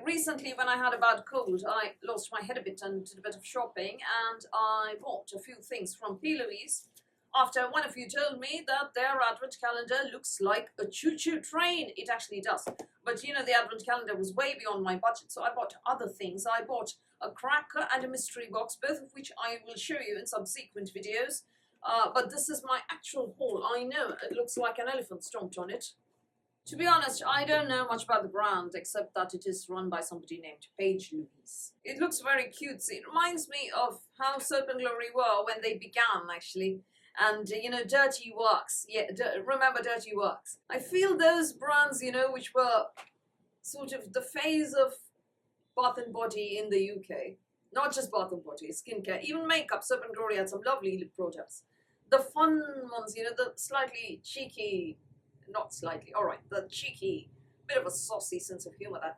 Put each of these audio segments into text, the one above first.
recently when I had a bad cold, I lost my head a bit and did a bit of shopping, and I bought a few things from PLouise after one of you told me that their advent calendar looks like a choo-choo train. It actually does. But you know, the advent calendar was way beyond my budget, so I bought other things. I bought a cracker and a mystery box, both of which I will show you in subsequent videos. But this is my actual haul. I know it looks like an elephant stomped on it. To be honest, I don't know much about the brand, except that it is run by somebody named PLouise. It looks very cutesy. It reminds me of how Soap and Glory were when they began, actually. And, you know, Dirty Works. Yeah, remember Dirty Works? I feel those brands, you know, which were sort of the phase of Bath and Body in the UK. Not just Bath and Body, skincare, even makeup. Soap and Glory had some lovely lip products. The fun ones, you know, the slightly cheeky, not slightly, alright, the cheeky, bit of a saucy sense of humor there.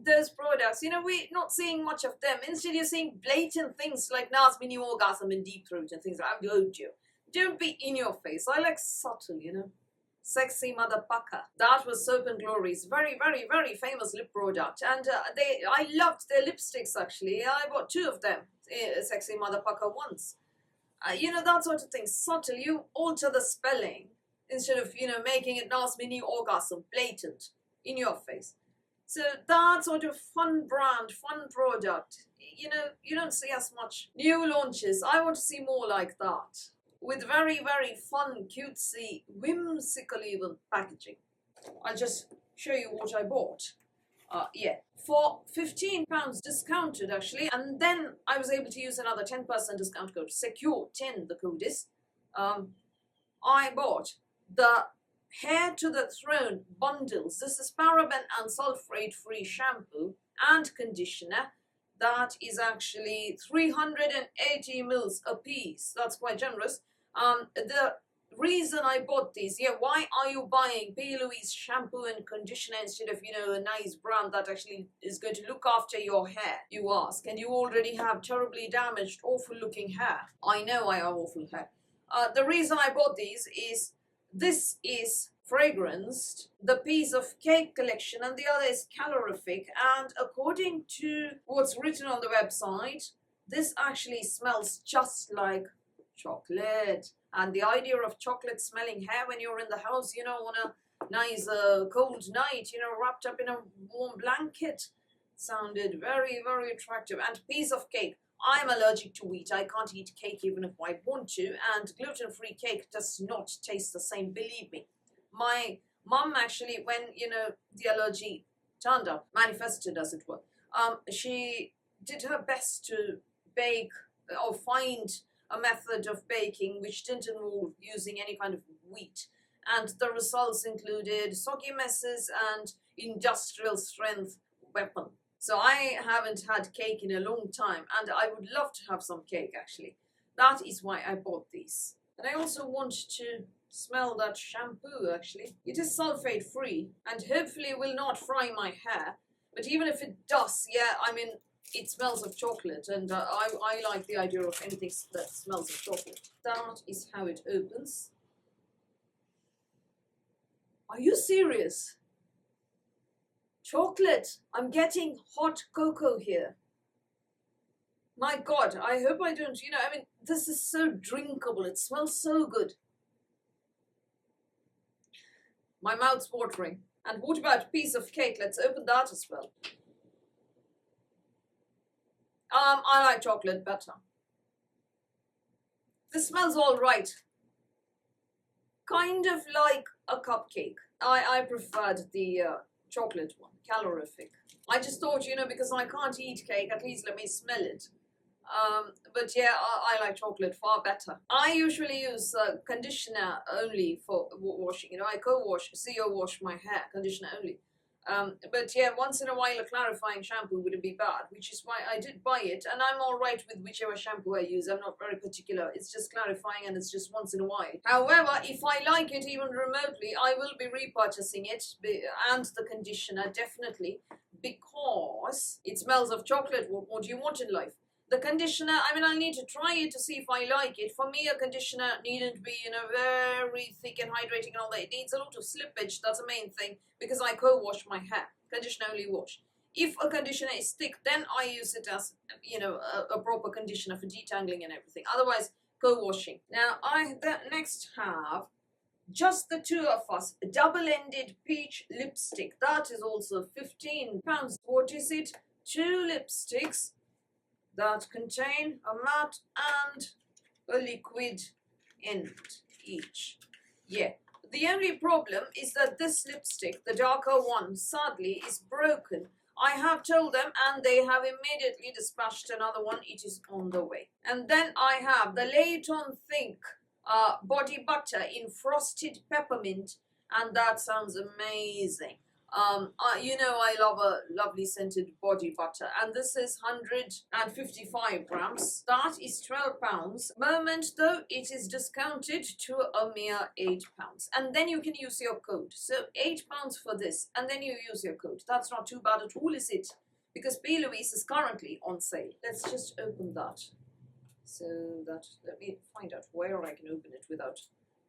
Those products, you know, we're not seeing much of them. Instead, you're seeing blatant things like Nas mini orgasm and deep throat and things like that. Don't be in your face. I like subtle, you know. Sexy motherfucker. That was Soap and Glory's very, very, very famous lip product. And I loved their lipsticks, actually. I bought 2 of them, Sexy Motherfucker once. You know, that sort of thing. Subtle. You alter the spelling instead of, you know, making it Nas mini orgasm, blatant, in your face. So that sort of fun brand, fun product, you know, you don't see as much new launches. I want to see more like that. With very, very fun, cutesy, whimsical even packaging. I'll just show you what I bought. Yeah, for £15 discounted actually, and then I was able to use another 10% discount code, SECURE10 the code is. I bought the Hair to the Throne bundles. This is paraben and sulfate-free shampoo and conditioner. That is actually 380 mils a piece. That's quite generous. The reason I bought these, yeah, why are you buying PLouise shampoo and conditioner instead of, you know, a nice brand that actually is going to look after your hair, you ask, and you already have terribly damaged, awful looking hair. I know I have awful hair. The reason I bought these is, this is fragranced, the Piece of Cake collection, and the other is calorific, and according to what's written on the website, this actually smells just like chocolate. And the idea of chocolate smelling hair when you're in the house, you know, on a nice cold night, you know, wrapped up in a warm blanket, sounded very, very attractive. And Piece of Cake. I'm allergic to wheat. I can't eat cake even if I want to, and gluten-free cake does not taste the same, believe me. My mum actually, when, you know, the allergy turned up, manifested as it were, she did her best to bake or find a method of baking which didn't involve using any kind of wheat. And the results included soggy messes and industrial strength weapon. So I haven't had cake in a long time, and I would love to have some cake actually. That is why I bought these. And I also want to smell that shampoo actually. It is sulfate free and hopefully will not fry my hair. But even if it does, yeah, I mean, it smells of chocolate, and I like the idea of anything that smells of chocolate. That is how it opens. Are you serious? Chocolate. I'm getting hot cocoa here. My God, I hope I don't, you know, I mean, this is so drinkable. It smells so good. My mouth's watering. And what about a piece of cake? Let's open that as well. I like chocolate better. This smells all right. Kind of like a cupcake. I preferred the chocolate one, calorific. I just thought, you know, because I can't eat cake, at least let me smell it. But yeah, I like chocolate far better. I usually use conditioner only for washing. You know, I co-wash, CO wash my hair, conditioner only. But yeah, once in a while a clarifying shampoo wouldn't be bad, which is why I did buy it, and I'm alright with whichever shampoo I use. I'm not very particular. It's just clarifying, and it's just once in a while. However, if I like it even remotely, I will be repurchasing it, and the conditioner, definitely, because it smells of chocolate. What do you want in life? The conditioner, I mean, I'll need to try it to see if I like it. For me, a conditioner needn't be, you know, very thick and hydrating and all that. It needs a lot of slippage, that's the main thing, because I co-wash my hair. Conditioner only wash. If a conditioner is thick, then I use it as, you know, a proper conditioner for detangling and everything. Otherwise, co-washing. Now, I next have just the two of us, double-ended peach lipstick. That is also £15. What is it? 2 lipsticks that contain a matte and a liquid end each. Yeah. The only problem is that this lipstick, the darker one, sadly is broken. I have told them and they have immediately dispatched another one. It is on the way. And then I have the Layton Think body butter in frosted peppermint, and that sounds amazing. You know, I love a lovely scented body butter, and this is 155 grams. That is £12. Moment though, it is discounted to a mere £8, and then you can use your code. So £8 for this, and then you use your code. That's not too bad at all, is it? Because PLouise is currently on sale. Let's just open that. So that, let me find out where I can open it without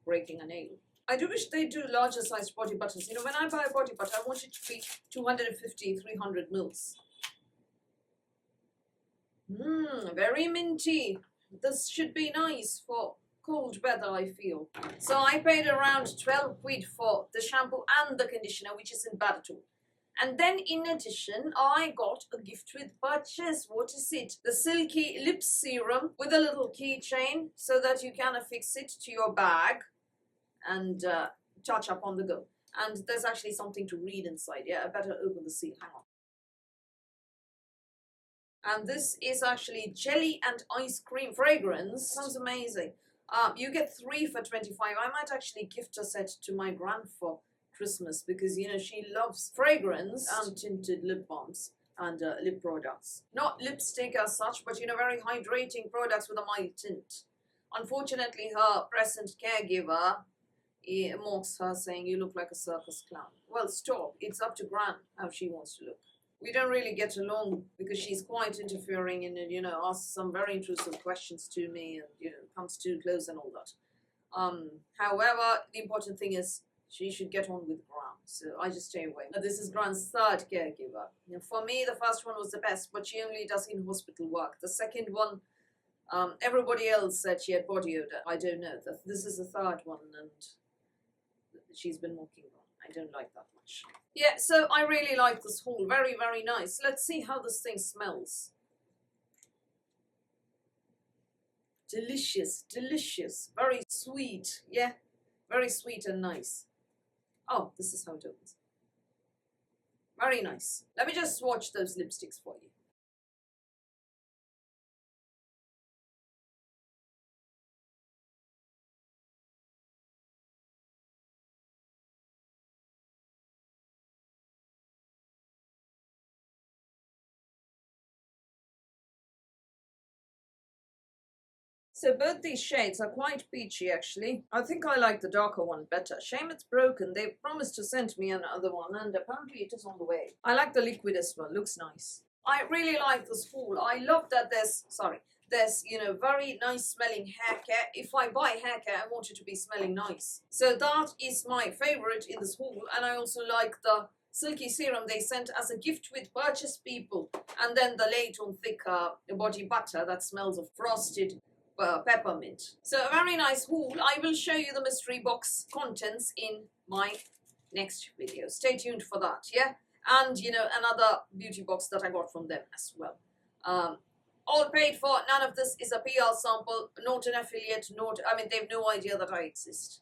breaking a nail. I do wish they do larger sized body butters. You know, when I buy a body butter, I want it to be 250, 300 mils. Very minty. This should be nice for cold weather, I feel. So I paid around 12 quid for the shampoo and the conditioner, which isn't bad at all. And then in addition, I got a gift with purchase. What is it? The Silky Lip Serum with a little keychain so that you can affix it to your bag and touch up on the go. And there's actually something to read inside. Yeah, I better open the seal. Hang on. And this is actually jelly and ice cream fragrance. Sounds amazing. You get 3 for 25. I might actually gift a set to my gran for Christmas because, you know, she loves fragrance and tinted lip balms and lip products. Not lipstick as such, but, you know, very hydrating products with a mild tint. Unfortunately, her present caregiver mocks her, saying, "You look like a circus clown." Well, stop. It's up to Gran how she wants to look. We don't really get along because she's quite interfering and, you know, asks some very intrusive questions to me and, you know, comes too close and all that. However, the important thing is she should get on with Gran, so I just stay away. Now, this is Gran's third caregiver. You know, for me, the first one was the best, but she only does in-hospital work. The second one, everybody else said she had body odor. I don't know. This is the third one, and she's been walking on. I don't like that much. Yeah, so I really like this haul. Very, very nice. Let's see how this thing smells. Delicious, delicious. Very sweet. Yeah, very sweet and nice. Oh, this is how it opens. Very nice. Let me just swatch those lipsticks for you. So both these shades are quite peachy, actually. I think I like the darker one better. Shame it's broken. They've promised to send me another one, and apparently it is on the way. I like the liquid as well. Looks nice. I really like this haul. I love that there's, you know, very nice smelling hair care. If I buy hair care, I want it to be smelling nice. So that is my favorite in this haul, and I also like the Silky Serum they sent as a gift with purchase, people, and then the Layton Thick body butter that smells of frosted peppermint. So a very nice haul. I will show you the mystery box contents in my next video. Stay tuned for that, yeah? And, you know, another beauty box that I got from them as well. All paid for. None of this is a PR sample, not an affiliate, I mean, they have no idea that I exist.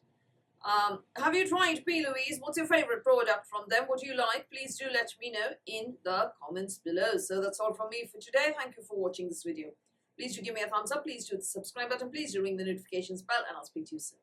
Have you tried PLouise? What's your favorite product from them? What do you like? Please do let me know in the comments below. So that's all from me for today. Thank you for watching this video. Please do give me a thumbs up. Please do hit the subscribe button. Please do ring the notifications bell, and I'll speak to you soon.